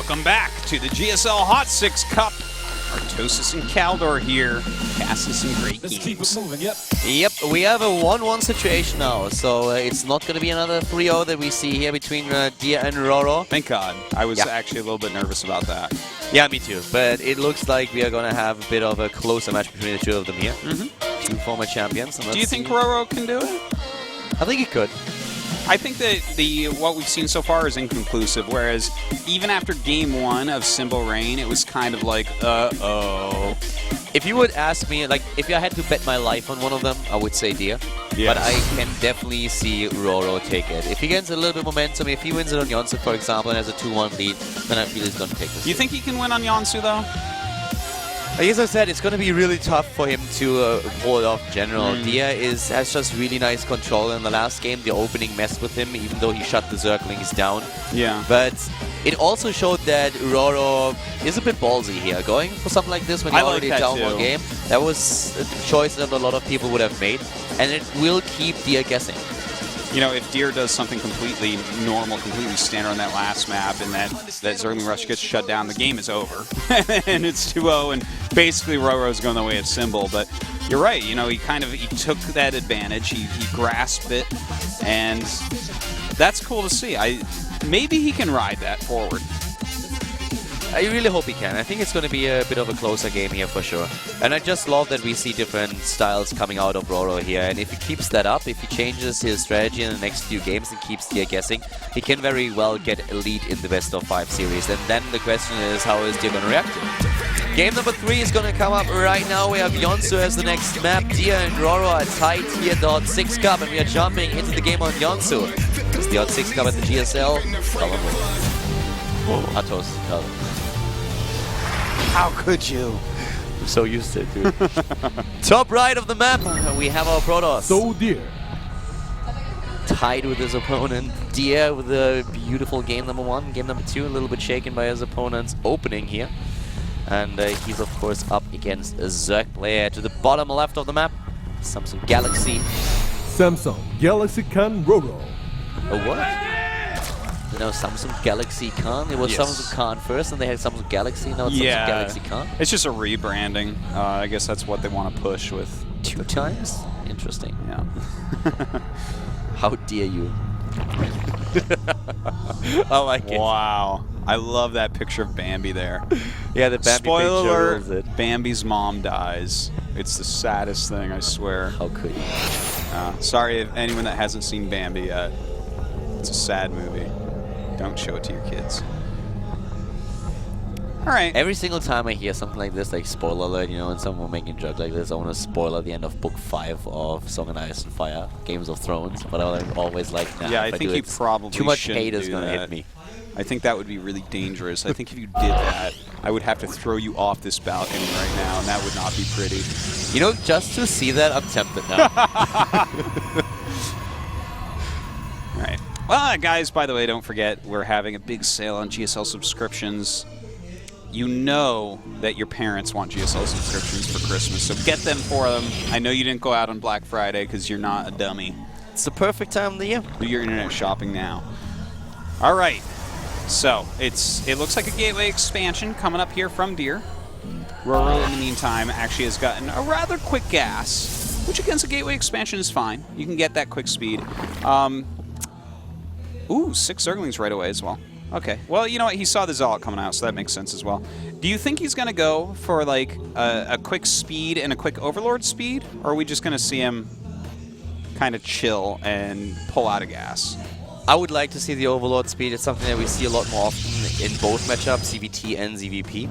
Welcome back to the GSL HOT6ix CUP. Ro8 and Kaldor here, casting some great games. Keep it moving, yep. Yep, we have a 1-1 situation now, so it's not going to be another 3-0 that we see here between Dia and Ro8. Thank God. I was actually a little bit nervous about that. Yeah, me too. But it looks like we are going to have a bit of a closer match between the two of them here. Two former champions. And do you think Ro8 can do it? I think he could. I think that what we've seen so far is inconclusive, whereas even after game 1 of Symbol Rain, it was kind of like, uh-oh. If you would ask me, like, if I had to bet my life on one of them, I would say Dia. Yes. But I can definitely see Ro8 take it. If he gets a little bit of momentum, if he wins it on Yonsu, for example, and has a 2-1 lead, then I feel he's going to take this. Do you think he can win on Yonsu, though? As I said, it's going to be really tough for him to pull it off in general. Dia has just really nice control in the last game. The opening messed with him, even though he shut the Zerglings down. Yeah. But it also showed that Ro8 is a bit ballsy here. Going for something like this when you're already down one game, that was a choice that a lot of people would have made. And it will keep Dia guessing. You know, if Deer does something completely normal, completely standard on that last map, and that Zergling Rush gets shut down, the game is over. And it's 2-0, and basically Ro8's going the way of Symbol. But you're right, you know, he took that advantage, he grasped it, and that's cool to see. Maybe he can ride that forward. I really hope he can. I think it's going to be a bit of a closer game here for sure. And I just love that we see different styles coming out of Ro8 here. And if he keeps that up, if he changes his strategy in the next few games and keeps Dia guessing, he can very well get a lead in the best of 5 series. And then the question is, how is Dia going to react to it? Game number 3 is going to come up right now. We have Yonsu as the next map. Dia and Ro8 are tied here at the HOT6ix CUP, and we are jumping into the game on Yonsu. It's the HOT6ix CUP at the GSL. Atos. How could you? I'm so used to it, dude. Top right of the map, we have our Protoss. So Dia. Tied with his opponent. Dia with a beautiful game number 1. Game number 2, a little bit shaken by his opponent's opening here. And he's, of course, up against a Zerg player. To the bottom left of the map, Samsung Galaxy. Samsung Galaxy Khan Ro8. A what? You know, Samsung Galaxy Khan. It was Samsung Khan first, and they had Samsung Galaxy. Now it's Samsung Galaxy Khan. It's just a rebranding. I guess that's what they want to push with. 2 times? Interesting. Yeah. How dare you? Oh my god. Wow. I love that picture of Bambi there. Yeah, the Bambi Spoiler picture alert, Bambi's mom dies. It's the saddest thing, I swear. How could you? Sorry if anyone that hasn't seen Bambi yet. It's a sad movie. Don't show it to your kids. Alright. Every single time I hear something like this, like spoiler alert, you know, and someone making a joke like this, I want to spoil at the end of Book 5 of Song and Ice and Fire, Games of Thrones, but I'm always like, nah, yeah, I think you probably too much hate is going to hit me. I think that would be really dangerous. I think if you did that, I would have to throw you off this balcony right now, and that would not be pretty. You know, just to see that, I'm tempted now. Alright. Well, guys, by the way, don't forget, we're having a big sale on GSL subscriptions. You know that your parents want GSL subscriptions for Christmas, so get them for them. I know you didn't go out on Black Friday because you're not a dummy. It's the perfect time of the year. Do your internet shopping now. All right. So, it looks like a gateway expansion coming up here from Deer. Ro8, in the meantime, actually has gotten a rather quick gas, which against a gateway expansion is fine. You can get that quick speed. Ooh, 6 Zerglings right away as well. Okay. Well, you know what? He saw the Zealot coming out, so that makes sense as well. Do you think he's going to go for, like, a quick speed and a quick Overlord speed? Or are we just going to see him kind of chill and pull out of gas? I would like to see the Overlord speed. It's something that we see a lot more often in both matchups, CVT and ZVP.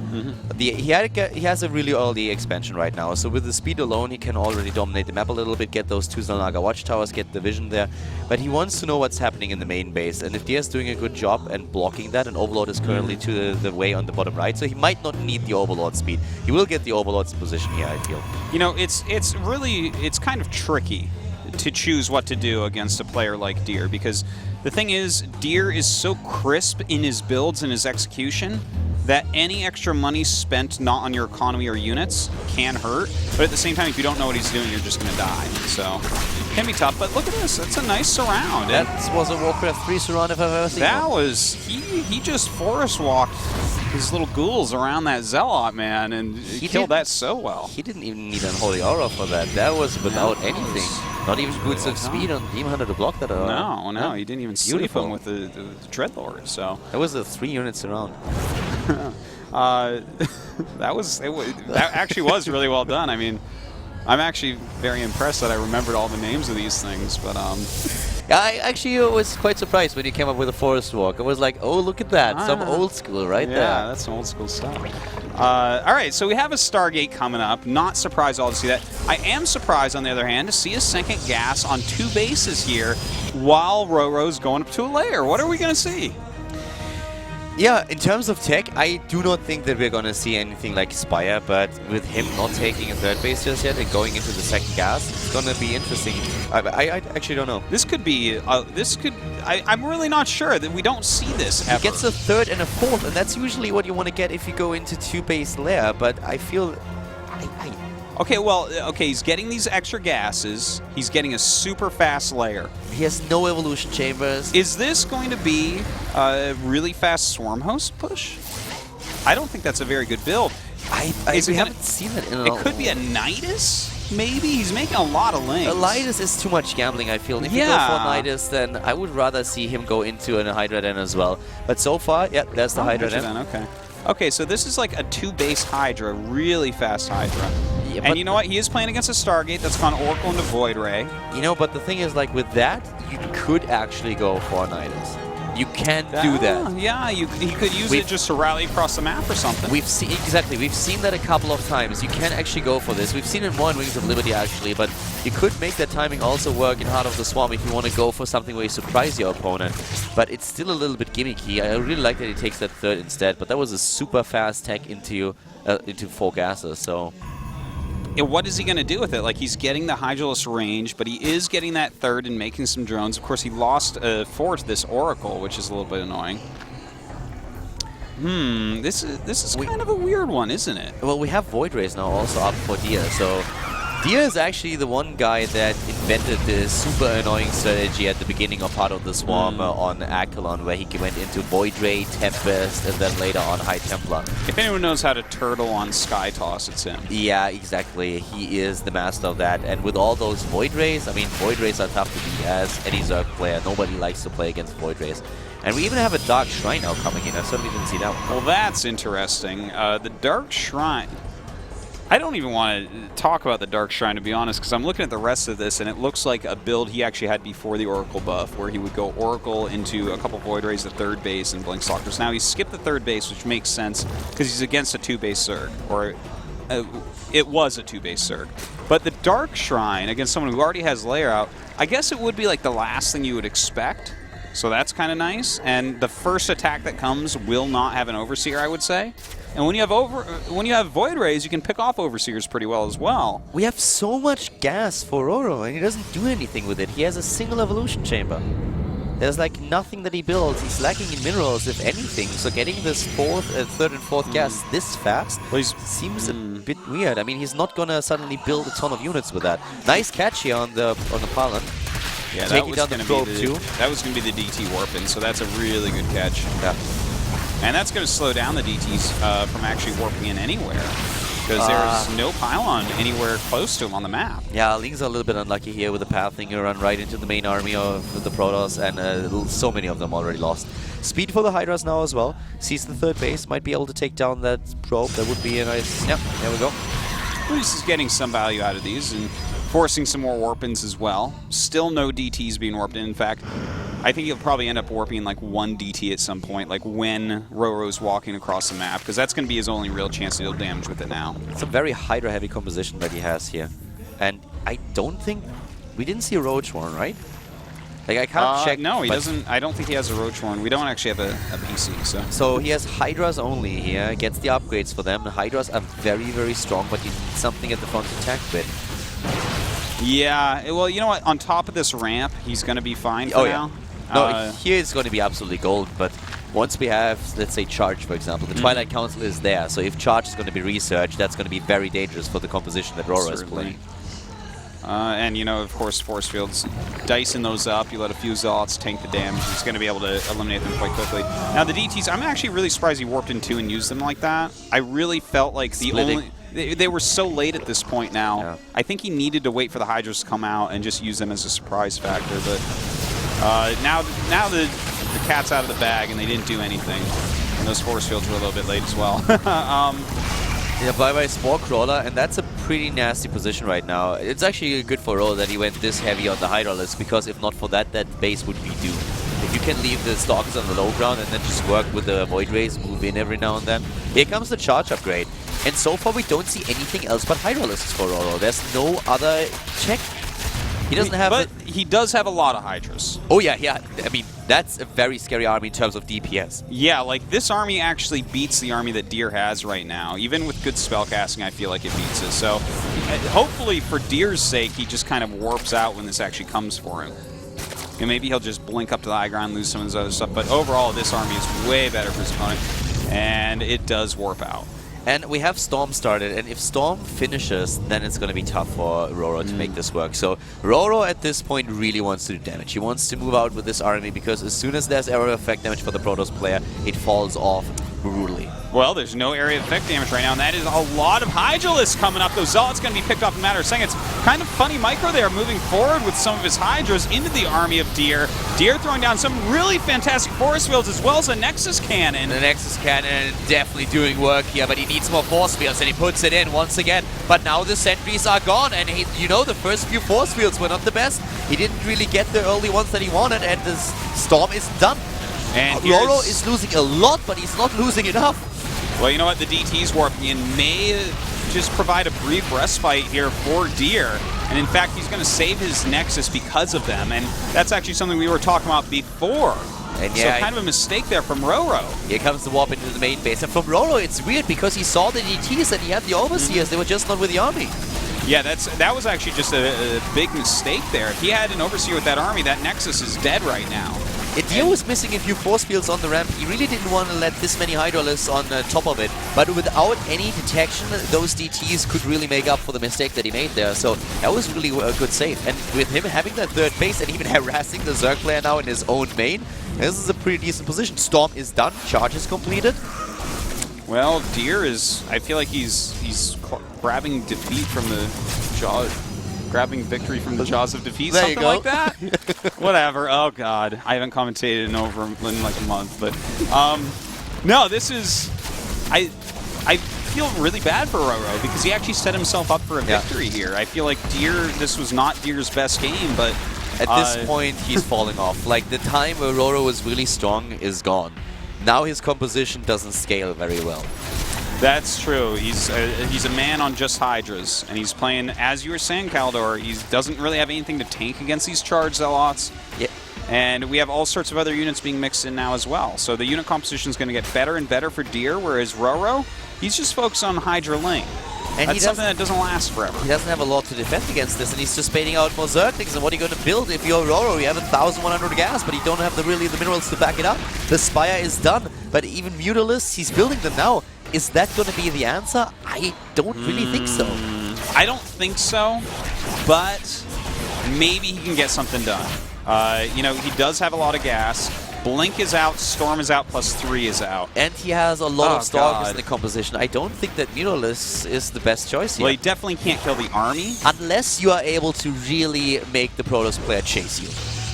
He has a really early expansion right now, so with the speed alone, he can already dominate the map a little bit, get those 2 Zalnaga watchtowers, get the vision there. But he wants to know what's happening in the main base, and if Dia's doing a good job and blocking that, and Overlord is currently to the way on the bottom right, so he might not need the Overlord speed. He will get the Overlord's position here, I feel. You know, it's kind of tricky to choose what to do against a player like Deer, because the thing is, Deer is so crisp in his builds and his execution that any extra money spent not on your economy or units can hurt. But at the same time, if you don't know what he's doing, you're just going to die. So, it can be tough. But look at this. That's a nice surround. That was a Warcraft 3 surround if I've ever seen that one. Was... He just forest walked his little ghouls around that Zealot, man, and he killed that so well. He didn't even need Unholy Aura for that. That was without anything. Not even boots of speed on Demon Hunter to block that aura. No, he didn't even sleep him with the Dreadlord. So that was the 3 units around. that actually was really well done. I mean, I'm actually very impressed that I remembered all the names of these things, but I actually was quite surprised when you came up with a Forest Walk. I was like, oh, look at that. Some old school right there. Yeah, that's some old school stuff. All right, so we have a Stargate coming up. Not surprised at all to see that. I am surprised, on the other hand, to see a second gas on 2 bases here while Ro8's going up to a layer. What are we going to see? Yeah, in terms of tech, I do not think that we're going to see anything like Spire, but with him not taking a 3rd base just yet and going into the 2nd gas, it's going to be interesting. I actually don't know. This could be, I'm really not sure that we don't see this ever. He gets a 3rd and a 4th, and that's usually what you want to get if you go into 2-base layer, but I feel... Okay, well, he's getting these extra gases. He's getting a super fast layer. He has no evolution chambers. Is this going to be a really fast Swarm Host push? I don't think that's a very good build. We haven't seen it in a It could be a Nidus, maybe? He's making a lot of links. A Nidus is too much gambling, I feel. If you go for Nidus, then I would rather see him go into a Hydra Den as well. But so far, yeah, there's the Hydra Den. Okay. Okay, so this is like a 2-base Hydra, really fast Hydra. Yeah, and you know what? He is playing against a Stargate that's gone Oracle into Void Ray. You know, but the thing is, like, with that, you could actually go for Nidus. You can't do that. Yeah, he could use it just to rally across the map or something. We've seen that a couple of times. You can actually go for this. We've seen it more in Wings of Liberty actually, but you could make that timing also work in Heart of the Swarm if you want to go for something where you surprise your opponent. But it's still a little bit gimmicky. I really like that he takes that 3rd instead. But that was a super fast tech into 4 gases. So. Yeah, what is he going to do with it? Like, he's getting the Hydralisk range, but he is getting that 3rd and making some drones. Of course, he lost 4 to this Oracle, which is a little bit annoying. This is kind of a weird one, isn't it? Well, we have Void Rays now also up for Dia, so Dia is actually the one guy that invented this super annoying strategy at the beginning of Heart of the Swarm on Akelon, where he went into Void Ray, Tempest, and then later on High Templar. If anyone knows how to turtle on Sky Toss, it's him. Yeah, exactly. He is the master of that. And with all those Void Rays, I mean, Void Rays are tough to beat as any Zerg player. Nobody likes to play against Void Rays. And we even have a Dark Shrine now coming in. I certainly didn't see that one. Well, that's interesting. The Dark Shrine... I don't even want to talk about the Dark Shrine, to be honest, because I'm looking at the rest of this, and it looks like a build he actually had before the Oracle buff, where he would go Oracle into a couple Void Rays at 3rd base and Blink Stalkers. Now, he skipped the 3rd base, which makes sense, because he's against a 2-base Zerg, or it was a 2-base Zerg. But the Dark Shrine, against someone who already has Layer Out, I guess it would be like the last thing you would expect, so that's kind of nice. And the first attack that comes will not have an Overseer, I would say. And when you have Void Rays, you can pick off Overseers pretty well as well. We have so much gas for Ro8, and he doesn't do anything with it. He has a single evolution chamber. There's like nothing that he builds. He's lacking in minerals, if anything. So getting this 3rd and 4th gas this fast seems a bit weird. I mean, he's not gonna suddenly build a ton of units with that. Nice catch here on the pylon. Yeah, taking down the probe too. That was gonna be the DT warping, so that's a really good catch. Yeah. And that's going to slow down the DTs from actually warping in anywhere, because there's no pylon anywhere close to him on the map. Yeah, Lings are a little bit unlucky here with the Pathfinger run right into the main army of the Protoss, and so many of them already lost. Speed for the Hydras now as well. Sees the 3rd base, might be able to take down that probe. That would be a nice... Yep, there we go. At least he's getting some value out of these and forcing some more warp-ins as well. Still no DTs being warped in. In fact, I think he'll probably end up warping like 1 DT at some point, like when Ro8's walking across the map, because that's going to be his only real chance to deal damage with it now. It's a very Hydra-heavy composition that he has here. And I don't think... We didn't see a Roach one, right? Like, I can't check. No, he doesn't. I don't think he has a Roach one. We don't actually have a PC, so. So he has Hydras only here, gets the upgrades for them. The Hydras are very, very strong, but you need something at the front to attack with. Yeah, well, you know what? On top of this ramp, he's going to be fine for now. No, here it's going to be absolutely gold, but once we have, let's say, Charge, for example, the Twilight Council is there, so if Charge is going to be researched, that's going to be very dangerous for the composition that Ro8 is playing. And, you know, of course, force fields, dicing those up. You let a few zealots tank the damage. It's going to be able to eliminate them quite quickly. Now, the DTs, I'm actually really surprised he warped in 2 and used them like that. I really felt like they were so late at this point now. Yeah. I think he needed to wait for the Hydras to come out and just use them as a surprise factor. But now the cat's out of the bag, and they didn't do anything. And those force fields were a little bit late as well. Yeah, bye-bye Spore Crawler, and that's a pretty nasty position right now. It's actually good for Ro that he went this heavy on the Hydralisk, because if not for that, that base would be doomed. If you can leave the Stalkers on the low ground and then just work with the Void Rays, move in every now and then. Here comes the charge upgrade. And so far we don't see anything else but Hydralisks for Ro. There's no other check. He doesn't have... But he does have a lot of Hydras. Oh yeah, yeah. I mean, that's a very scary army in terms of DPS. Yeah, like this army actually beats the army that Deer has right now. Even with good spellcasting, I feel like it beats it. So hopefully for Deer's sake, he just kind of warps out when this actually comes for him. And maybe he'll just blink up to the high ground, lose some of his other stuff. But overall, this army is way better for his opponent. And it does warp out. And we have Storm started, and if Storm finishes, then it's going to be tough for Ro8 to make this work. So Ro8 at this point really wants to do damage. He wants to move out with this army, because as soon as there's area effect damage for the Protoss player, it falls off brutally. Well, there's no area effect damage right now, and that is a lot of Hydralisks coming up. Those Zealots going to be picked off in a matter of seconds. Kind of funny micro there, moving forward with some of his Hydras into the army of Deer. Deer throwing down some really fantastic force fields as well as a Nexus Cannon. The Nexus Cannon definitely doing work here, but he needs more force fields, and he puts it in once again. But now the sentries are gone, and you know, the first few force fields were not the best. He didn't really get the early ones that he wanted, and the Storm is done. And Ro8 is losing a lot, but he's not losing enough. Well, you know what? The DT's warping in may just provide a brief respite here for Deer. And in fact, he's going to save his Nexus because of them. And that's actually something we were talking about before. And yeah, so kind of a mistake there from Ro8. Here comes the warp into the main base. And from Ro8, it's weird because he saw the DTs and he had the Overseers. They were just not with the army. Yeah, that was actually just a big mistake there. If he had an Overseer with that army, that Nexus is dead right now. Deer was missing a few force fields on the ramp. He really didn't want to let this many Hydralisks on top of it. But without any detection, those DTs could really make up for the mistake that he made there. So that was really a good save. And with him having that third base and even harassing the Zerg player now in his own main, this is a pretty decent position. Storm is done. Charge is completed. Well, Deer is... I feel like he's grabbing defeat from the jaw... Grabbing victory from the jaws of defeat, there something like that? Whatever. Oh, God. I haven't commentated in like a month. But, no, this is... I feel really bad for Ro8 because he actually set himself up for a victory here. I feel like this was not Deer's best game, but... At this point, he's falling off. Like, the time where Ro8 was really strong is gone. Now his composition doesn't scale very well. That's true. He's a man on just Hydras, and he's playing, as you were saying, Kaldor, he doesn't really have anything to tank against these charged Zealots. Yeah. And we have all sorts of other units being mixed in now as well. So the unit composition is going to get better and better for Deer, whereas Ro8, he's just focused on Hydra Link. And that's something that doesn't last forever. He doesn't have a lot to defend against this, and he's just baiting out more Zerglings. And what are you going to build if you're Ro8? You have 1,100 gas, but you don't have really the minerals to back it up. The Spire is done, but even Mutalisks, he's building them now. Is that going to be the answer? I don't really think so. I don't think so, but maybe he can get something done. You know, he does have a lot of gas. Blink is out, Storm is out, +3 is out. And he has a lot of Stalkers in the composition. I don't think that Mutalisks is the best choice here. Well, he definitely can't kill the army. Unless you are able to really make the Protoss player chase you.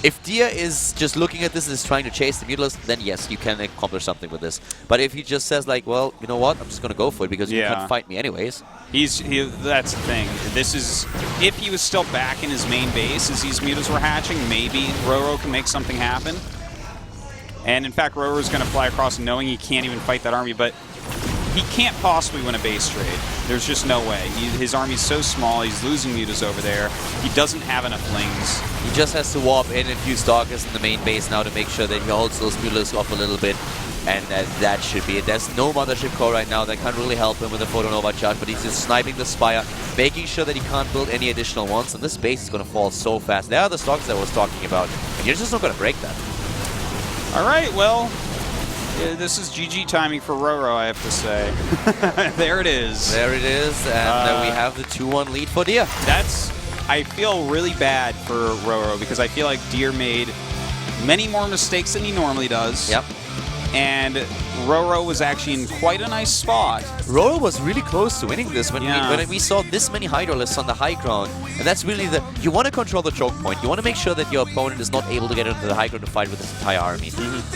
If Deer is just looking at this and is trying to chase the Mutalisk, then yes, you can accomplish something with this. But if he just says like, well, you know what, I'm just going to go for it because you can't fight me anyways. That's the thing. This is, if he was still back in his main base as these mutas were hatching, maybe Ro8 can make something happen. And in fact, Ro8 is going to fly across knowing he can't even fight that army, but he can't possibly win a base trade. There's just no way. His army's so small, he's losing mutas over there. He doesn't have enough lings. He just has to warp in a few Stalkers in the main base now to make sure that he holds those Mutalisks off a little bit. And that should be it. There's no Mothership Core right now that can't really help him with the Photonova charge, but he's just sniping the Spire, making sure that he can't build any additional ones, and this base is going to fall so fast. There are the Stalkers that I was talking about, and you're just not going to break that. All right, well, this is GG timing for Ro8, I have to say. There it is. There it is, and we have the 2-1 lead for Deer. That's I feel really bad for Ro8 because I feel like Deer made many more mistakes than he normally does. Yep. And Ro8 was actually in quite a nice spot. Ro8 was really close to winning this when, Yeah. when we saw this many hydralists on the high ground. And that's really you want to control the choke point. You want to make sure that your opponent is not able to get into the high ground to fight with his entire army.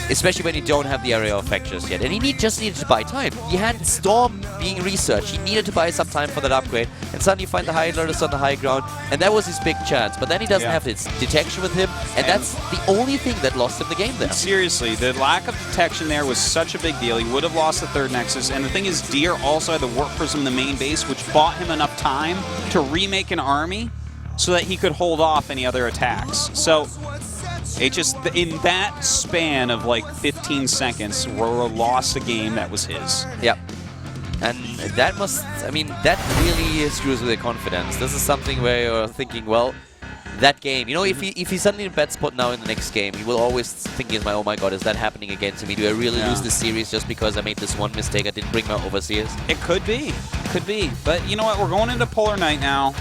Especially when you don't have the area of effect just yet. And he just needed to buy time. He had Storm being researched. He needed to buy some time for that upgrade. And suddenly you find the hydralist on the high ground. And that was his big chance. But then he doesn't have his detection with him. And that's the only thing that lost him the game there. Seriously, the lack of detection there was such a big deal. He would have lost the third Nexus. And the thing is, Deer also had the Warp Prism in the main base, which bought him enough time to remake an army so that he could hold off any other attacks. So it just, in that span of like 15 seconds, Ro8 lost a game that was his. Yep. And that must, I mean, that really screws with your confidence. This is something where you're thinking, well, that game, you know, if he suddenly in bad spot now in the next game, he will always think, oh my god, is that happening again to me? Do I really lose this series just because I made this one mistake? I didn't bring my overseers? It could be. Could be. But you know what? We're going into Polar Night now.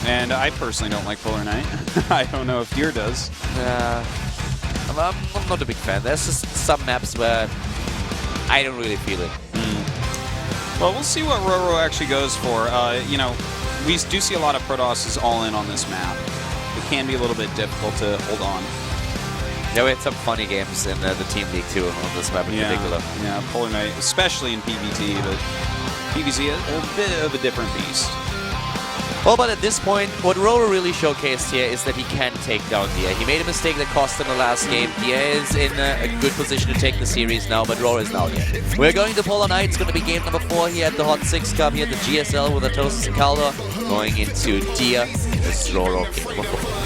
And I personally don't like Polar Night. I don't know if Deer does. I'm not a big fan. There's just some maps where I don't really feel it. Well, we'll see what Ro8 actually goes for. You know, we do see a lot of Protosses all in on this map. It can be a little bit difficult to hold on. Yeah, we had some funny games in the Team League too on this map in particular. Yeah, Polar Night, especially in PvT, but PvZ is a bit of a different beast. Well, but at this point, what Ro8 really showcased here is that he can take down Dia. He made a mistake that cost him the last game. Dia is in a good position to take the series now, but Ro8 is out here. We're going to Polar Night. It's going to be game number 4 here at the HOT6ix CUP, here at the GSL with the HOT6ix CUP, going into Dia. This is Ro8 game number 4.